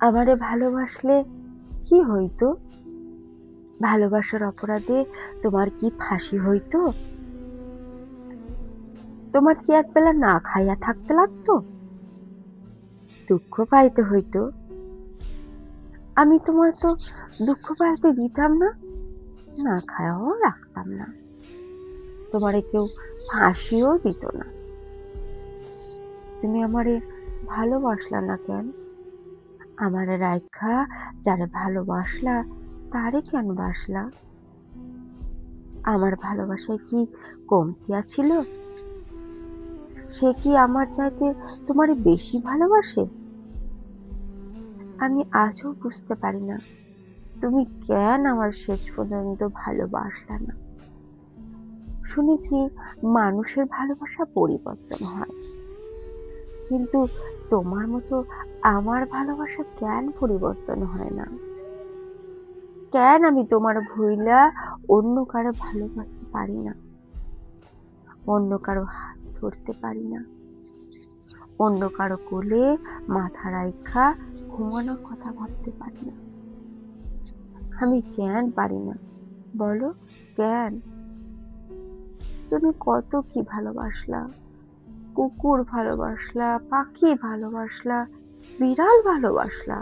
আমারে ভালোবাসলে কি হইতো? ভালোবাসার অপরাধে তোমার কি ফাঁসি হইতো? তোমার কি একবেলা না খাইয়া থাকতে লাগতো? দুঃখ পাইতে হইতো? আমি তোমার তো দুঃখ পাইতে দিতাম না, না খায়াও রাখতাম না, তোমারে কেউ ফাঁসিও দিত না। তুমি আমারে ভালোবাসলা না কেন? আমারে রাইখা যারে ভালোবাসলা তারে কেন বাসলা? আমার ভালোবাসায় কি কমতি ছিল? সে কি আমার চাইতে তোমারে বেশি ভালোবাসে? আমি আজও বুঝতে পারি না তুমি কেন আমার শেষ পর্যন্ত ভালোবাসলা না। শুনেছি মানুষের ভালোবাসা পরিবর্তন হয়, কিন্তু তোমার মতো আমার ভালোবাসা কেন পরিবর্তন হয় না? কেন আমি তোমার ভুইলা অন্য কারো ভালোবাসতে পারি না, অন্য কারো হাত ধরতে পারি না, অন্য কারো কোলে মাথা রাইখা ঘুমানোর কথা ভাবতে পারি না? আমি কেন পারি না বলো, কেন? তুমি কত কি ভালোবাসলা, কুকুর ভালোবাসলা, পাখি ভালোবাসলা, বিড়াল ভালোবাসলা,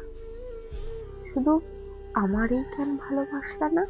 শুধু আমারই কেন ভালোবাসলা না?